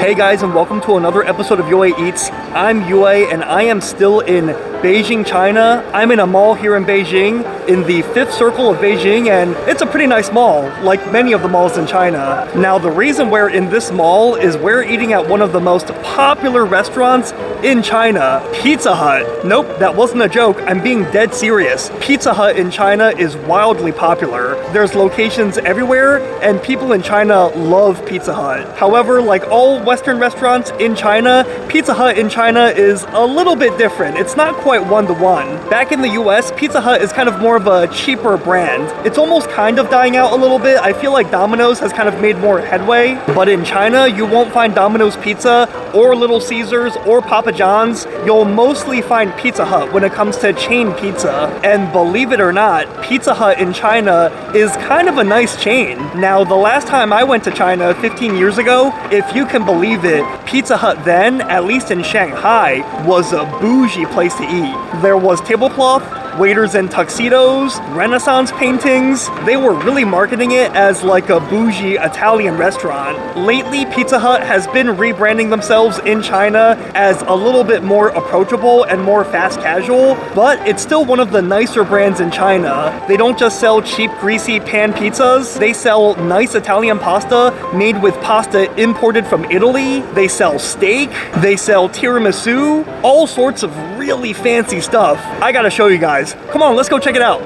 Hey guys, and welcome to another episode of Yue Eats. I'm Yue and I am still in Beijing, China. I'm in a mall here in Beijing, in the 5th circle of Beijing, and it's a pretty nice mall, like many of the malls in China. Now, the reason we're in this mall is we're eating at one of the most popular restaurants in China, Pizza Hut. Nope, that wasn't a joke. I'm being dead serious. Pizza Hut in China is wildly popular. There's locations everywhere, and people in China love Pizza Hut. However, like all Western restaurants in China, Pizza Hut in China is a little bit different. It's not quite one-to-one. Back in the US, Pizza Hut is kind of more of a cheaper brand. It's almost kind of dying out a little bit. I feel like Domino's has kind of made more headway, but in China, you won't find Domino's Pizza or Little Caesars or Papa John's. You'll mostly find Pizza Hut when it comes to chain pizza. And believe it or not, Pizza Hut in China is kind of a nice chain. Now, the last time I went to China 15 years ago, if you can believe it, Pizza Hut then, at least in Shanghai, was a bougie place to eat. There was tablecloth, waiters in tuxedos, Renaissance paintings. They were really marketing it as like a bougie Italian restaurant. Lately, Pizza Hut has been rebranding themselves in China as a little bit more approachable and more fast casual, but it's still one of the nicer brands in China. They don't just sell cheap, greasy pan pizzas. They sell nice Italian pasta made with pasta imported from Italy. They sell steak. They sell tiramisu. All sorts of really fancy stuff. I gotta show you guys. Come on, let's go check it out.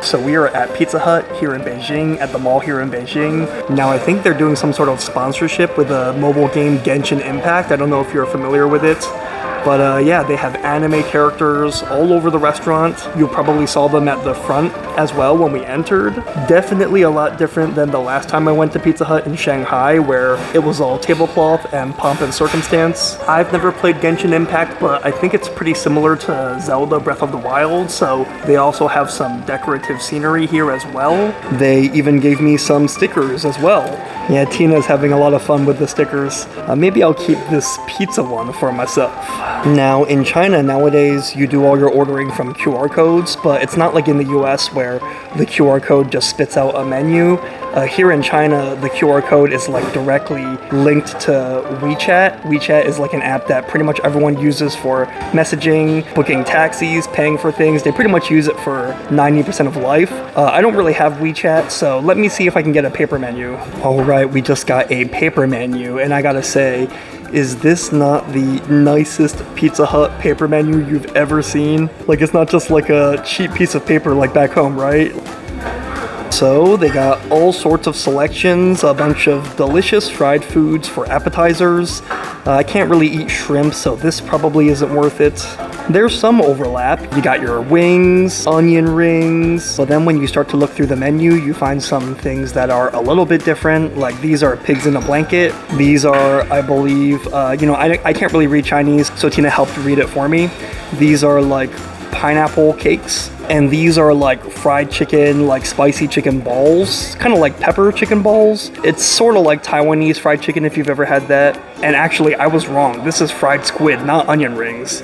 So we are at Pizza Hut here in Beijing, at the mall here in Beijing. Now I think they're doing some sort of sponsorship with a mobile game, Genshin Impact. I don't know if you're familiar with it. But yeah, they have anime characters all over the restaurant. You probably saw them at the front as well when we entered. Definitely a lot different than the last time I went to Pizza Hut in Shanghai, where it was all tablecloth and pomp and circumstance. I've never played Genshin Impact, but I think it's pretty similar to Zelda Breath of the Wild, so they also have some decorative scenery here as well. They even gave me some stickers as well. Yeah, Tina's having a lot of fun with the stickers. Maybe I'll keep this pizza one for myself. Now, in China nowadays, you do all your ordering from QR codes, but it's not like in the US where the QR code just spits out a menu. Here in China, the QR code is like directly linked to WeChat. WeChat is like an app that pretty much everyone uses for messaging, booking taxis, paying for things. They pretty much use it for 90% of life. I don't really have WeChat, so let me see if I can get a paper menu. All right, we just got a paper menu, and I gotta say, is this not the nicest Pizza Hut paper menu you've ever seen? Like, it's not just like a cheap piece of paper like back home, right? So they got all sorts of selections, a bunch of delicious fried foods for appetizers. I can't really eat shrimp, so this probably isn't worth it. There's some overlap. You got your wings, onion rings, but then when you start to look through the menu, you find some things that are a little bit different. Like these are pigs in a blanket. These are, I believe, I can't really read Chinese, so Tina helped read it for me. These are like pineapple cakes. And these are like fried chicken, like spicy chicken balls, kind of like pepper chicken balls. It's sort of like Taiwanese fried chicken if you've ever had that. And actually, I was wrong. This is fried squid, not onion rings.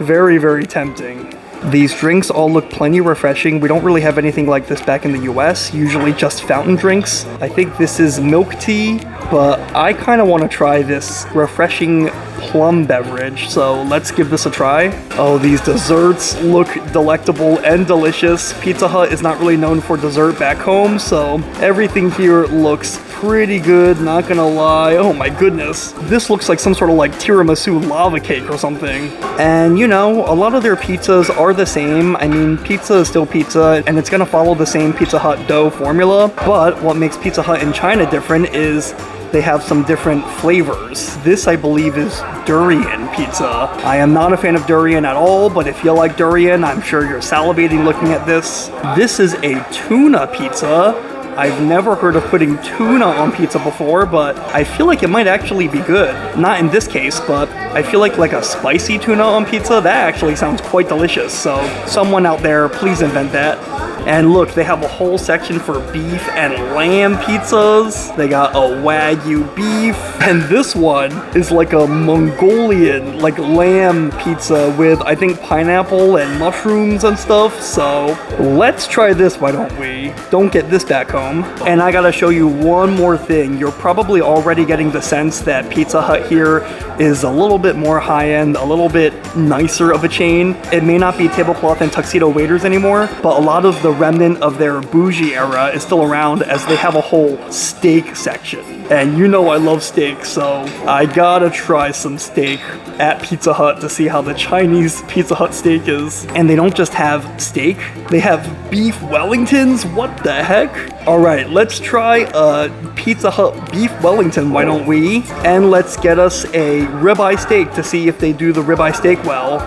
Very, very tempting. These drinks all look plenty refreshing. We don't really have anything like this back in the US, usually just fountain drinks. I think this is milk tea, but I kind of want to try this refreshing plum beverage, so let's give this a try. Oh, these desserts look delectable and delicious. Pizza Hut is not really known for dessert back home, so everything here looks pretty good, not gonna lie. Oh my goodness. This looks like some sort of like tiramisu lava cake or something. And you know, a lot of their pizzas are the same. I mean, pizza is still pizza, and it's gonna follow the same Pizza Hut dough formula, but what makes Pizza Hut in China different is they have some different flavors. This, I believe, is durian pizza. I am not a fan of durian at all, but if you like durian, I'm sure you're salivating looking at this. This is a tuna pizza I've never heard of putting tuna on pizza before, but I feel like it might actually be good. Not in this case, but I feel like a spicy tuna on pizza, that actually sounds quite delicious. So someone out there, please invent that. And look, they have a whole section for beef and lamb pizzas. They got a wagyu beef. And this one is like a Mongolian, like lamb pizza with, I think, pineapple and mushrooms and stuff. So let's try this, why don't we? Don't get this back home. And I gotta show you one more thing. You're probably already getting the sense that Pizza Hut here is a little bit more high-end, a little bit nicer of a chain. It may not be tablecloth and tuxedo waiters anymore, but a lot of the remnant of their bougie era is still around, as they have a whole steak section. And you know I love steak, so I gotta try some steak at Pizza Hut to see how the Chinese Pizza Hut steak is. And they don't just have steak, they have beef Wellingtons. What the heck? Alright, let's try a Pizza Hut beef Wellington, why don't we? And let's get us a ribeye steak to see if they do the ribeye steak well.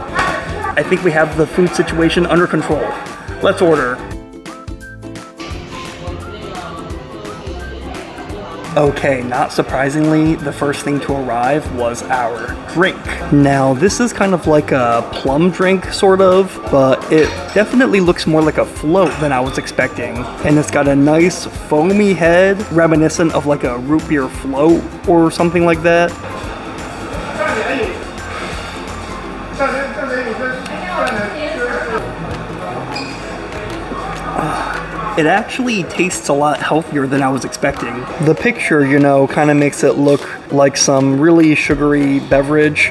I think we have the food situation under control. Let's order. Okay, not surprisingly, the first thing to arrive was our drink. Now, this is kind of like a plum drink, sort of, but it definitely looks more like a float than I was expecting. And it's got a nice foamy head, reminiscent of like a root beer float or something like that. It actually tastes a lot healthier than I was expecting. The picture, you know, kind of makes it look like some really sugary beverage.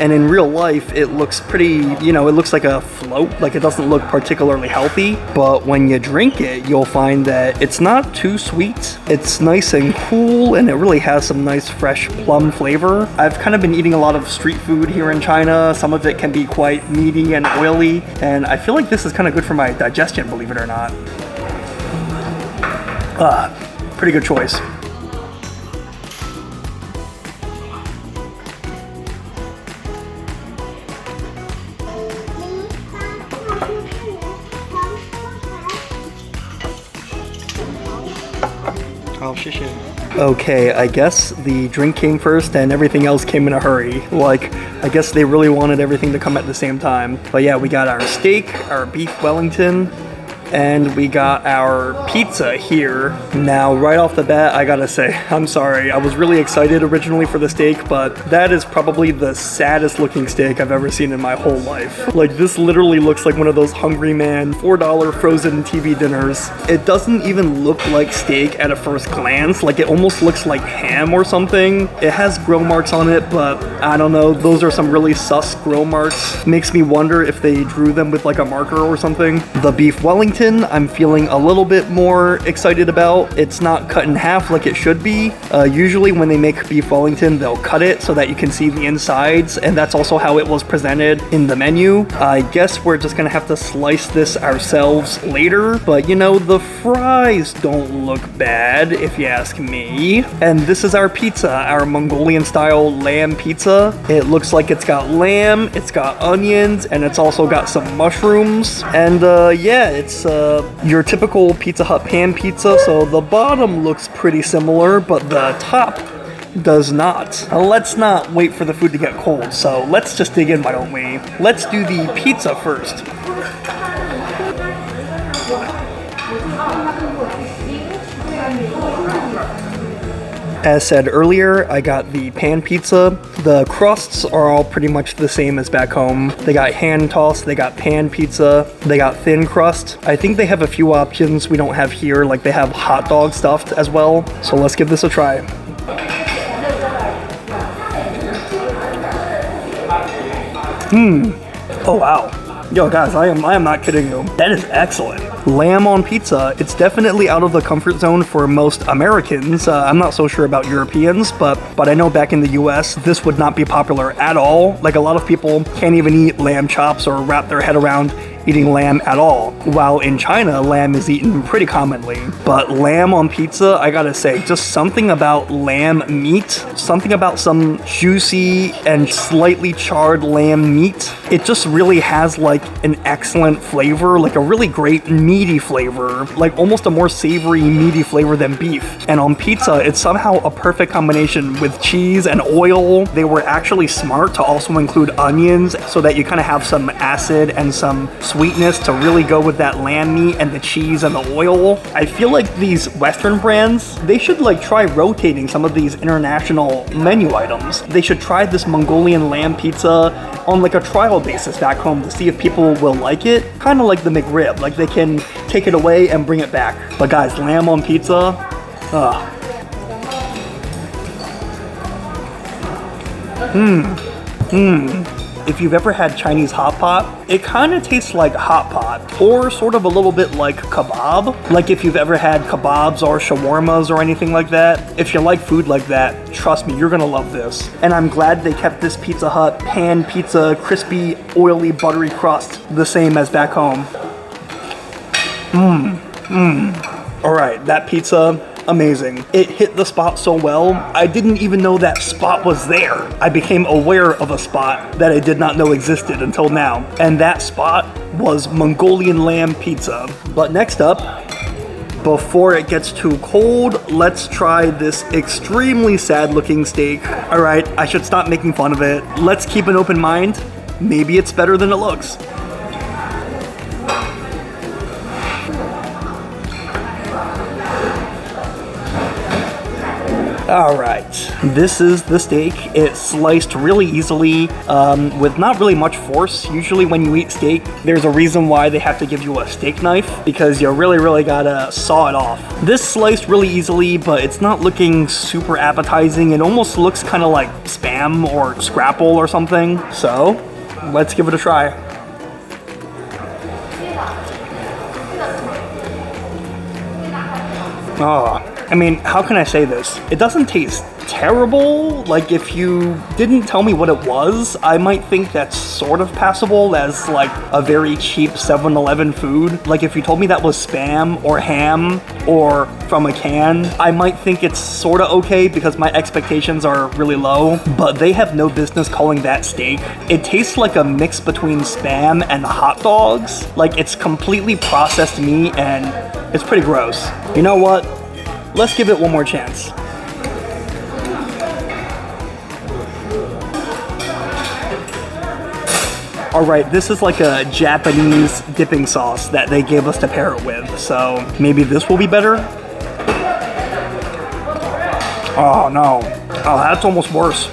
And in real life, it looks pretty, you know, it looks like a float. Like, it doesn't look particularly healthy. But when you drink it, you'll find that it's not too sweet. It's nice and cool, and it really has some nice fresh plum flavor. I've kind of been eating a lot of street food here in China. Some of it can be quite meaty and oily. And I feel like this is kind of good for my digestion, believe it or not. Pretty good choice. Oh, shit. Okay, I guess the drink came first and everything else came in a hurry. Like, I guess they really wanted everything to come at the same time. But yeah, we got our steak, our beef Wellington, and we got our pizza here. Now, right off the bat, I gotta say, I'm sorry. I was really excited originally for the steak, but that is probably the saddest looking steak I've ever seen in my whole life. Like, this literally looks like one of those Hungry Man $4 frozen TV dinners. It doesn't even look like steak at a first glance. Like, it almost looks like ham or something. It has grill marks on it, but I don't know. Those are some really sus grill marks. Makes me wonder if they drew them with like a marker or something. The beef Wellington, I'm feeling a little bit more excited about. It's not cut in half like it should be. Usually when they make beef Wellington, they'll cut it so that you can see the insides, and that's also how it was presented in the menu. I guess we're just gonna have to slice this ourselves later, but you know, the fries don't look bad if you ask me. And this is our pizza, our Mongolian style lamb pizza. It looks like it's got lamb, it's got onions, and it's also got some mushrooms. And yeah, it's your typical Pizza Hut pan pizza, so the bottom looks pretty similar, but the top does not. Let's not wait for the food to get cold, so let's just dig in, why don't we? Let's do the pizza first. As said earlier, I got the pan pizza. The crusts are all pretty much the same as back home. They got hand tossed, they got pan pizza, they got thin crust. I think they have a few options we don't have here, like they have hot dog stuffed as well. So let's give this a try. Oh wow. Yo guys, I am not kidding you. That is excellent. Lamb on pizza, it's definitely out of the comfort zone for most Americans. I'm not so sure about Europeans, but I know back in the US, this would not be popular at all. Like, a lot of people can't even eat lamb chops or wrap their head around eating lamb at all, while in China, lamb is eaten pretty commonly. But lamb on pizza, I gotta say, just something about lamb meat, something about some juicy and slightly charred lamb meat. It just really has like an excellent flavor, like a really great meaty flavor, like almost a more savory, meaty flavor than beef. And on pizza, it's somehow a perfect combination with cheese and oil. They were actually smart to also include onions so that you kind of have some acid and some sweetness to really go with that lamb meat and the cheese and the oil. I feel like these Western brands, they should like try rotating some of these international menu items. They should try this Mongolian lamb pizza on like a trial basis back home to see if people will like it. Kind of like the McRib, like they can take it away and bring it back. But guys, lamb on pizza, If you've ever had Chinese hot pot, it kind of tastes like hot pot, or sort of a little bit like kebab. Like if you've ever had kebabs or shawarmas or anything like that. If you like food like that, trust me, you're gonna love this. And I'm glad they kept this Pizza Hut pan pizza, crispy, oily, buttery crust the same as back home. All right, that pizza, amazing. It hit the spot so well, I didn't even know that spot was there. I became aware of a spot that I did not know existed until now. And that spot was Mongolian lamb pizza. But next up, before it gets too cold, let's try this extremely sad looking steak. All right, I should stop making fun of it. Let's keep an open mind. Maybe it's better than it looks. All right, this is the steak. It's sliced really easily with not really much force. Usually when you eat steak, there's a reason why they have to give you a steak knife, because you really gotta saw it off. This sliced really easily, but it's not looking super appetizing. It almost looks kind of like Spam or Scrapple or something. So let's give it a try. I mean, how can I say this? It doesn't taste terrible. Like, if you didn't tell me what it was, I might think that's sort of passable as like a very cheap 7-Eleven food. Like if you told me that was Spam or ham or from a can, I might think it's sort of okay because my expectations are really low, but they have no business calling that steak. It tastes like a mix between Spam and hot dogs. Like it's completely processed meat and it's pretty gross. You know what? Let's give it one more chance. All right, this is like a Japanese dipping sauce that they gave us to pair it with, so maybe this will be better? Oh no, oh that's almost worse.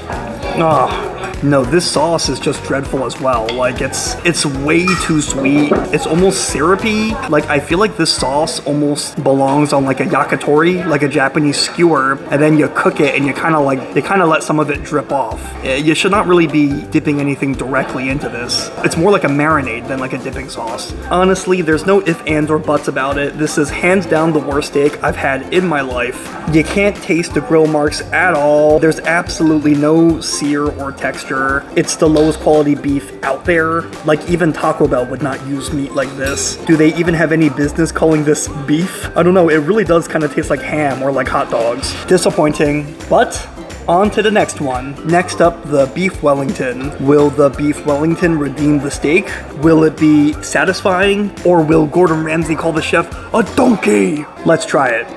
Oh. No, this sauce is just dreadful as well. Like it's way too sweet. It's almost syrupy. Like I feel like this sauce almost belongs on like a yakitori, like a Japanese skewer, and then you cook it and you kind of let some of it drip off. You should not really be dipping anything directly into this. It's more like a marinade than like a dipping sauce. Honestly, there's no ifs, ands, or buts about it. This is hands down the worst steak I've had in my life. You can't taste the grill marks at all. There's absolutely no sear or texture. It's the lowest quality beef out there. Like even Taco Bell would not use meat like this. Do they even have any business calling this beef? I don't know, it really does kind of taste like ham or like hot dogs. Disappointing, but on to the next one. Next up, the beef Wellington. Will the beef Wellington redeem the steak? Will it be satisfying? Or will Gordon Ramsay call the chef a donkey? Let's try it.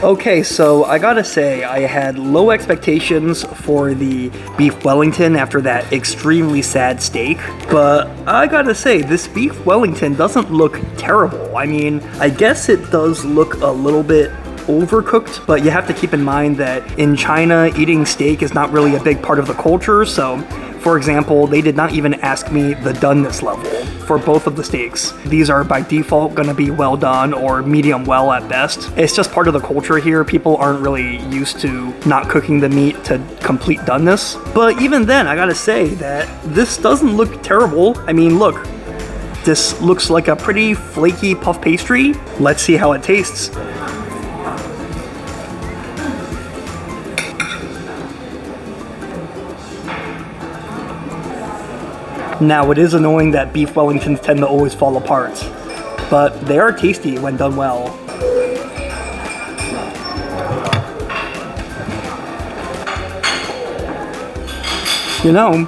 Okay, so I gotta say, I had low expectations for the beef Wellington after that extremely sad steak, but I gotta say, this beef Wellington doesn't look terrible. I mean, I guess it does look a little bit overcooked, but you have to keep in mind that in China, eating steak is not really a big part of the culture, so for example, they did not even ask me the doneness level for both of the steaks. These are by default gonna be well done or medium well at best. It's just part of the culture here. People aren't really used to not cooking the meat to complete doneness. But even then, I gotta say that this doesn't look terrible. I mean, look, this looks like a pretty flaky puff pastry. Let's see how it tastes. Now, it is annoying that beef Wellingtons tend to always fall apart, but they are tasty when done well. You know,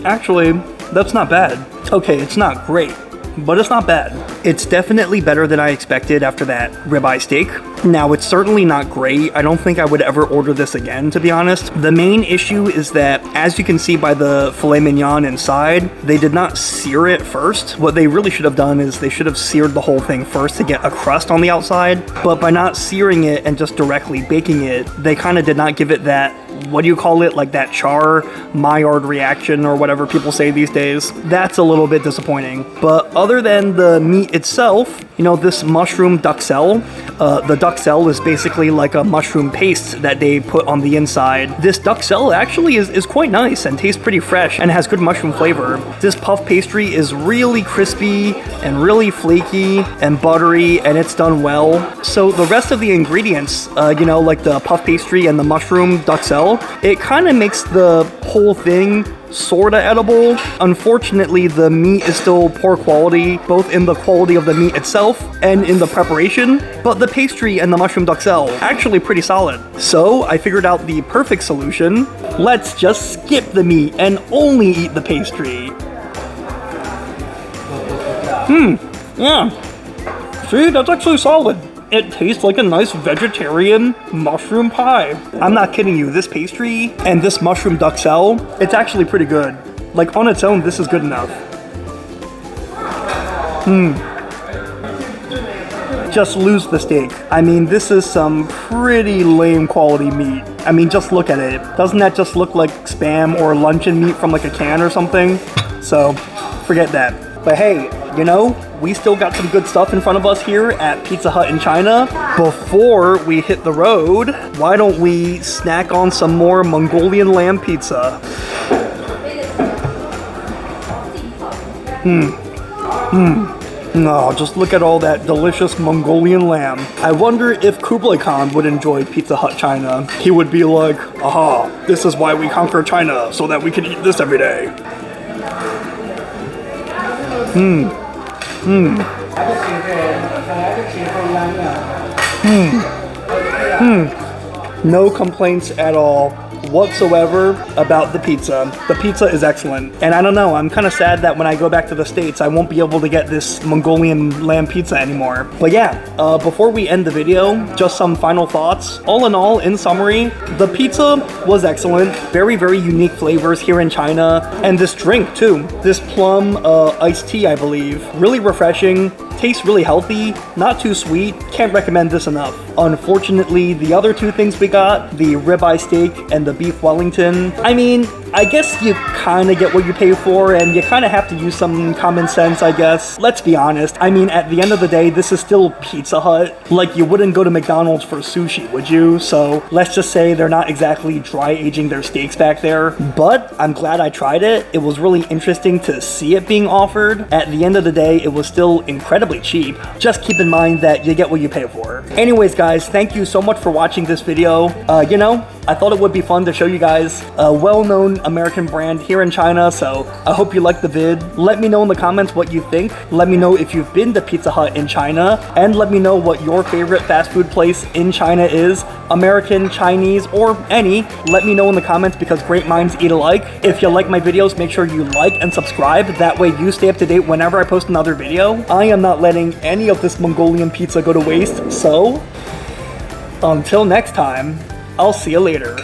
actually, that's not bad. Okay, it's not great, but it's not bad. It's definitely better than I expected after that ribeye steak. Now, it's certainly not great. I don't think I would ever order this again, to be honest. The main issue is that, as you can see by the filet mignon inside, they did not sear it first. What they really should have done is they should have seared the whole thing first to get a crust on the outside. But by not searing it and just directly baking it, they kind of did not give it that, what do you call it, like that char Maillard reaction or whatever people say these days. That's a little bit disappointing. But other than the meat itself, you know, this mushroom duxelle, the duxelle is basically like a mushroom paste that they put on the inside. This duxelle actually is quite nice and tastes pretty fresh and has good mushroom flavor. This puff pastry is really crispy and really flaky and buttery, and it's done well. So the rest of the ingredients, you know, like the puff pastry and the mushroom duxelle, it kind of makes the whole thing sorta edible. Unfortunately, the meat is still poor quality, both in the quality of the meat itself and in the preparation, but the pastry and the mushroom duxelle actually pretty solid. So I figured out the perfect solution. Let's just skip the meat and only eat the pastry. Yeah. See, that's actually solid. It tastes like a nice vegetarian mushroom pie. I'm not kidding you, this pastry and this mushroom duxelle, it's actually pretty good. Like on its own, this is good enough. Just lose the steak. I mean, this is some pretty lame quality meat. I mean, just look at it. Doesn't that just look like Spam or luncheon meat from like a can or something? So, forget that. But hey, you know, we still got some good stuff in front of us here at Pizza Hut in China. Before we hit the road, why don't we snack on some more Mongolian lamb pizza? No, just look at all that delicious Mongolian lamb. I wonder if Kublai Khan would enjoy Pizza Hut China. He would be like, aha, this is why we conquer China, so that we can eat this every day. No complaints at all whatsoever about the pizza. The pizza is excellent. And I don't know, I'm kind of sad that when I go back to the States, I won't be able to get this Mongolian lamb pizza anymore. But yeah, before we end the video, just some final thoughts. All in all, in summary, the pizza was excellent. Very, very unique flavors here in China. And this drink too. This plum iced tea, I believe. Really refreshing. Tastes really healthy, not too sweet. Can't recommend this enough. Unfortunately, the other two things we got, the ribeye steak and the beef Wellington, I mean, I guess you kind of get what you pay for, and you kind of have to use some common sense, I guess. Let's be honest. I mean, at the end of the day, this is still Pizza Hut. Like, you wouldn't go to McDonald's for sushi, would you? So let's just say they're not exactly dry aging their steaks back there. But I'm glad I tried it. It was really interesting to see it being offered. At the end of the day, it was still incredibly cheap. Just keep in mind that you get what you pay for. Anyways, guys, thank you so much for watching this video. You know, I thought it would be fun to show you guys a well-known American brand here in China, so I hope you liked the vid. Let me know in the comments what you think. Let me know if you've been to Pizza Hut in China, and let me know what your favorite fast food place in China is. American, Chinese, or any. Let me know in the comments because great minds eat alike. If you like my videos, make sure you like and subscribe. That way you stay up to date whenever I post another video. I am not letting any of this Mongolian pizza go to waste, so until next time, I'll see you later.